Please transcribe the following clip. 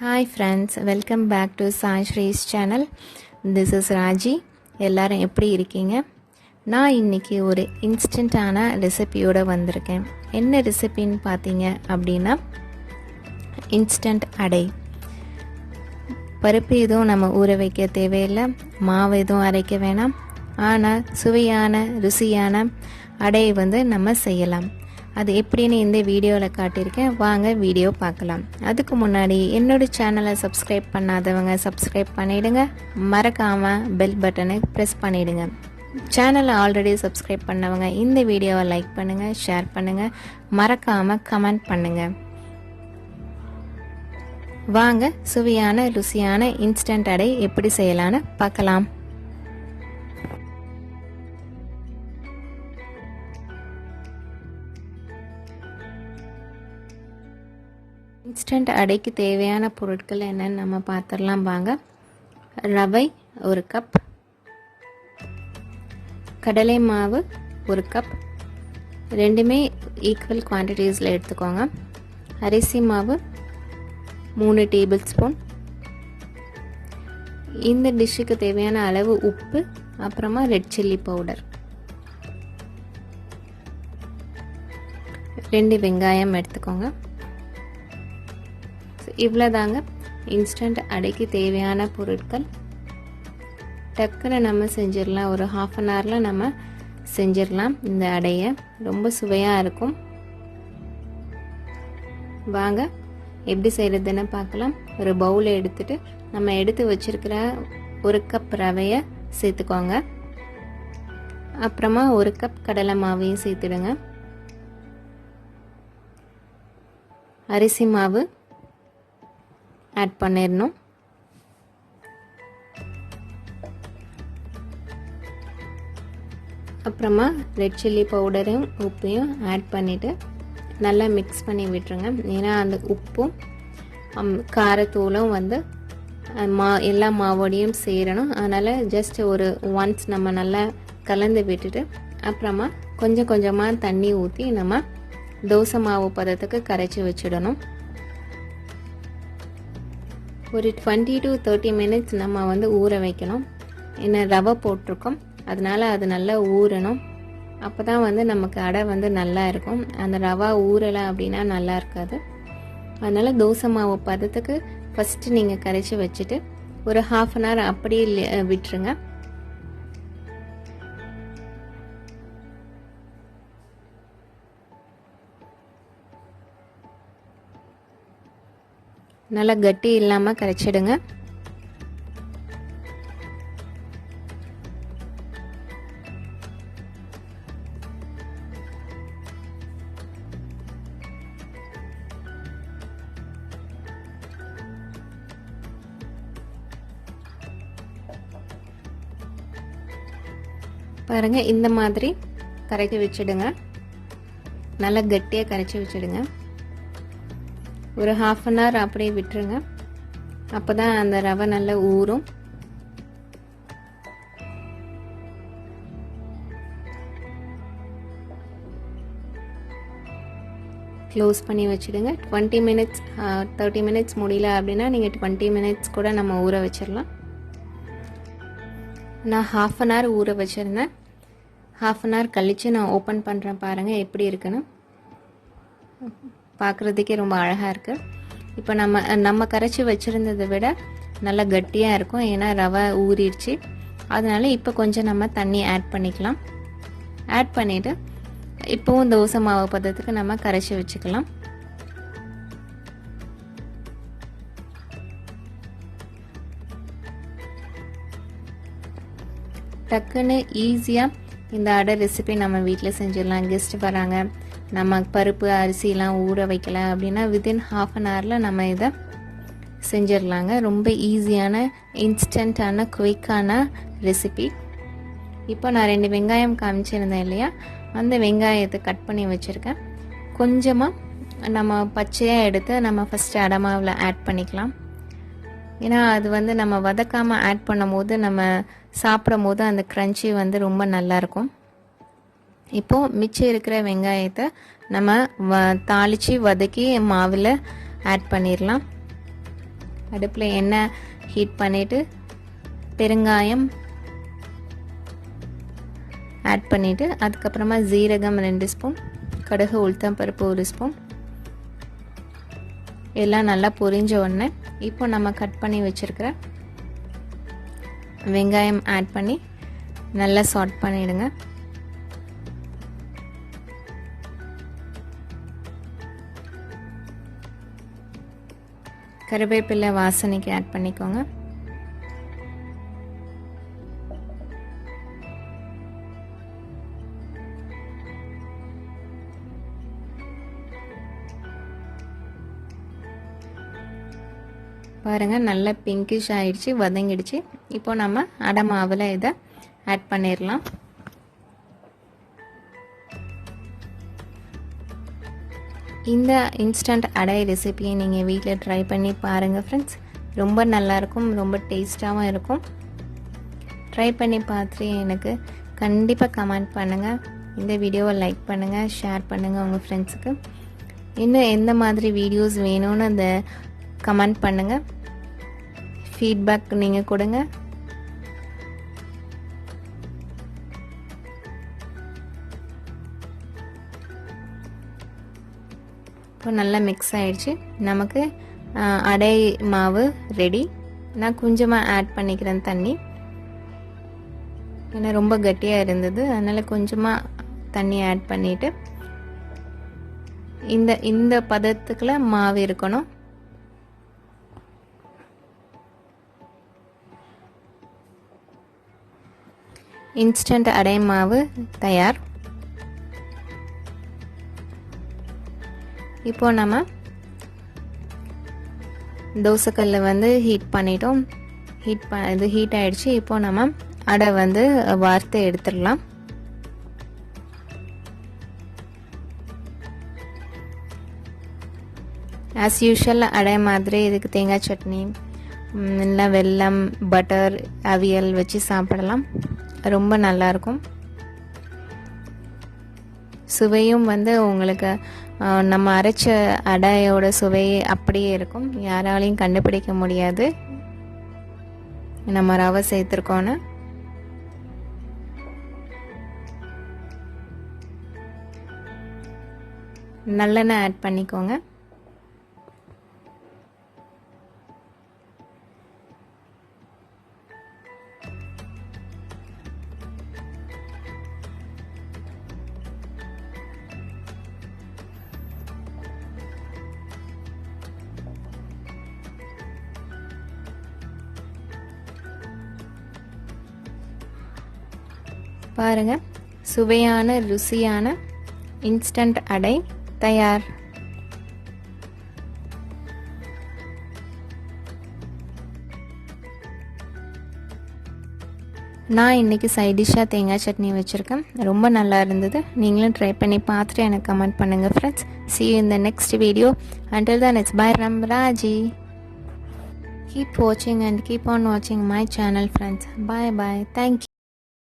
Hi friends, welcome back to Sai Shree's channel. This is Raji. எல்லாரும் எப்படி இருக்கீங்க? நான் இன்னைக்கு ஒரு இன்ஸ்டன்ட்டான ரெசிபியோட வந்திருக்கேன். என்ன ரெசிபின்னு பார்த்தீங்க அப்படின்னா இன்ஸ்டன்ட் அடை. பருப்பு எதுவும் நம்ம ஊற வைக்க தேவையில்லை, மாவு எதுவும் அரைக்க வேணாம். ஆனால் சுவையான ருசியான அடையை நம்ம செய்யலாம். அது எப்படின்னு இந்த வீடியோவில் காட்டியிருக்கேன். வாங்க வீடியோ பார்க்கலாம். அதுக்கு முன்னாடி என்னோட சேனலை சப்ஸ்கிரைப் பண்ணாதவங்க சப்ஸ்கிரைப் பண்ணிவிடுங்க. மறக்காமல் பெல் பட்டனை ப்ரெஸ் பண்ணிவிடுங்க. சேனலை ஆல்ரெடி சப்ஸ்கிரைப் பண்ணவங்க இந்த வீடியோவை லைக் பண்ணுங்கள், ஷேர் பண்ணுங்கள், மறக்காமல் கமெண்ட் பண்ணுங்கள். வாங்க சுவையான ருசியான இன்ஸ்டன்ட் அடை எப்படி செய்யலான்னு பார்க்கலாம். இன்ஸ்டன்ட் அடைக்கு தேவையான பொருட்கள் என்னன்னு நம்ம பார்த்துடலாம் வாங்க. ரவை 1 கப், கடலை மாவு 1 கப், ரெண்டுமே ஈக்குவல் குவான்டிட்டிஸில் எடுத்துக்கோங்க. அரிசி மாவு 3 டேபிள் ஸ்பூன். இந்த டிஷ்ஷுக்கு தேவையான அளவு உப்பு, அப்புறமா ரெட் சில்லி பவுடர், 2 வெங்காயம் எடுத்துக்கோங்க. இவ்வளோதாங்க இன்ஸ்டன்ட் அடைக்கு தேவையான பொருட்கள். டக்குன்னு நம்ம செஞ்சிடலாம். ஒரு ½ அன் ஹவரில் நம்ம செஞ்சிடலாம். இந்த அடையை ரொம்ப சுவையாக இருக்கும். வாங்க எப்படி செய்கிறதுன்னு பார்க்கலாம். ஒரு பவுலை எடுத்துட்டு நம்ம எடுத்து வச்சிருக்கிற 1 கப் ரவையை சேர்த்துக்கோங்க. அப்புறமா 1 கப் கடலை மாவையும் சேர்த்துடுங்க. அரிசி மாவு ஆட் பண்ணிடணும். அப்புறமா ரெட் சில்லி பவுடரையும் உப்பையும் ஆட் பண்ணிவிட்டு நல்லா மிக்ஸ் பண்ணி விட்டுருங்க. ஏன்னா அந்த உப்பும் காரத்தூளும் எல்லா மாவோடையும் சேரணும். அதனால் ஜஸ்ட் ஒரு ஒன்ஸ் நம்ம நல்லா கலந்து விட்டுட்டு அப்புறமா கொஞ்சம் கொஞ்சமாக தண்ணி ஊற்றி நம்ம தோசை மாவு பதத்துக்கு கரைச்சி வச்சிடணும். ஒரு 20 to 30 மினிட்ஸ் நம்ம ஊற வைக்கணும். என்ன ரவை போட்டிருக்கோம், அதனால அது நல்லா ஊறணும். அப்போ தான் நமக்கு அடை நல்லா இருக்கும். அந்த ரவா ஊறலை அப்படின்னா நல்லா இருக்காது. அதனால் தோசை மாவு பதத்துக்கு ஃபஸ்ட்டு நீங்கள் கரைச்சி வச்சுட்டு ஒரு ½ அன் ஹவர் அப்படியே விட்டுருங்க. நல்லா கட்டி இல்லாமல் கரைச்சிடுங்க. பாருங்க, இந்த மாதிரி கரைச்சி வச்சிடுங்க. நல்லா கட்டியாக கரைச்சி வச்சிடுங்க. ஒரு ½ அன் ஹவர் அப்படியே விட்டுருங்க. அப்போ தான் அந்த ரவை நல்லா ஊறும். க்ளோஸ் பண்ணி வச்சுடுங்க. 20 மினிட்ஸ் 30 மினிட்ஸ் முடியல அப்படின்னா நீங்கள் 20 மினிட்ஸ் கூட நம்ம ஊற வச்சிடலாம். நான் ½ அன் ஹவர் ஊற வச்சுருந்தேன். ½ அன் ஹவர் கழித்து நான் ஓப்பன் பண்ணுறேன். பாருங்கள் எப்படி இருக்குன்னு. பார்க்குறதுக்கே ரொம்ப அழகாக இருக்குது. இப்போ நம்ம கரைச்சி வச்சுருந்ததை விட நல்லா கட்டியாக இருக்கும். ஏன்னா ரவை ஊறிடுச்சு. அதனால இப்போ கொஞ்சம் நம்ம தண்ணி ஆட் பண்ணிக்கலாம். ஆட் பண்ணிவிட்டு இப்போவும் தோசை மாவு பதத்துக்கு நம்ம கரைச்சி வச்சுக்கலாம். டக்குன்னு ஈஸியாக இந்த அடை ரெசிபி நம்ம வீட்டில் செஞ்சிடலாம். கெஸ்ட் வராங்க, நம்ம பருப்பு அரிசிலாம் ஊற வைக்கல அப்படின்னா வித்தின் ½ அன் ஹவரில் நம்ம இதை செஞ்சிடலாங்க. ரொம்ப ஈஸியான இன்ஸ்டண்ட்டான குயிக்கான ரெசிபி. இப்போ நான் 2 வெங்காயம் காமிச்சிருந்தேன் இல்லையா, அந்த வெங்காயத்தை கட் பண்ணி வச்சுருக்கேன். கொஞ்சமாக நம்ம பச்சையாக எடுத்து நம்ம ஃபஸ்ட்டு அடை மாவில் ஆட் பண்ணிக்கலாம். ஏன்னா அது நம்ம வதக்காமல் ஆட் பண்ணும் போது நம்ம சாப்பிடும் போது அந்த க்ரன்ச்சி ரொம்ப நல்லாயிருக்கும். இப்போது மிச்சம் இருக்கிற வெங்காயத்தை நம்ம தாளித்து வதக்கி மாவில் ஆட் பண்ணிடலாம். அடுப்பில் எண்ணெய் ஹீட் பண்ணிவிட்டு பெருங்காயம் ஆட் பண்ணிவிட்டு அதுக்கப்புறமா ஜீரகம் 2 ஸ்பூன், கடுகு உளுத்தம் பருப்பு 1 ஸ்பூன் எல்லாம் நல்லா பொரிஞ்ச உடனே இப்போ நம்ம கட் பண்ணி வச்சுருக்கிற வெங்காயம் ஆட் பண்ணி நல்லா சாட் பண்ணிவிடுங்க. கருவேப்பிலை வாசனைக்கு ஆட் பண்ணிக்கோங்க. பாருங்கள் நல்லா பிங்கிஷ் ஆயிடுச்சு, வதங்கிடுச்சு. இப்போ நம்ம அடை மாவில் இதை ஆட் பண்ணிடலாம். இந்த இன்ஸ்டன்ட் அடை ரெசிபியை நீங்கள் வீட்டில் ட்ரை பண்ணி பாருங்கள் ஃப்ரெண்ட்ஸ். ரொம்ப நல்லாயிருக்கும், ரொம்ப டேஸ்ட்டாகவும் இருக்கும். ட்ரை பண்ணி பார்த்துட்டு எனக்கு கண்டிப்பாக கமெண்ட் பண்ணுங்கள். இந்த வீடியோவை லைக் பண்ணுங்கள், ஷேர் பண்ணுங்கள் உங்கள் ஃப்ரெண்ட்ஸுக்கு. இன்னும் எந்த மாதிரி வீடியோஸ் வேணும்னு அந்த கமெண்ட் பண்ணுங்கள், ஃபீட்பேக் நீங்கள் கொடுங்க. இப்போ நல்லா மிக்ஸ் ஆகிடுச்சு. நமக்கு அடை மாவு ரெடி. நான் கொஞ்சமாக ஆட் பண்ணிக்கிறேன் தண்ணி, ஏன்னா ரொம்ப கட்டியாக இருந்தது. அதனால் கொஞ்சமாக தண்ணி ஆட் பண்ணிவிட்டு இந்த பதத்துக்குள்ள மாவு இருக்கணும். இன்ஸ்டன்ட் அடை மாவு தயார். இப்போ நம்ம தோசைக்கல்ல வந்து ஹீட் பண்ணிட்டோம். இது ஹீட் ஆயிடுச்சு. இப்போ நம்ம அடை வந்து வார்த்து எடுத்துடலாம். ஆஸ் யூஷுவல் அடை மாதிரி இதுக்கு தேங்காய் சட்னி, இல்லை வெல்லம், பட்டர், அவியல் வச்சு சாப்பிடலாம். ரொம்ப நல்லாயிருக்கும். சுவையும் வந்து உங்களுக்கு நம்ம அரைச்ச அடையோட சுவை அப்படியே இருக்கும். யாராலையும் கண்டுபிடிக்க முடியாது நம்ம ரவை சேர்த்துருக்கோன்னு. நல்லெண்ணெய் ஆட் பண்ணிக்கோங்க. பாருங்க, சுவையான ருசியான இன்ஸ்டன்ட் அடை தயார். நான் இன்றைக்கி சைட் டிஷ்ஷாக தேங்காய் சட்னி வச்சுருக்கேன். ரொம்ப நல்லா இருந்தது. நீங்களும் ட்ரை பண்ணி பார்த்துட்டு எனக்கு கமெண்ட் பண்ணுங்கள் friends. See you in the next video. Until then, it's bye from Raji. Keep watching and keep on watching my channel, friends. Bye bye. Thank you.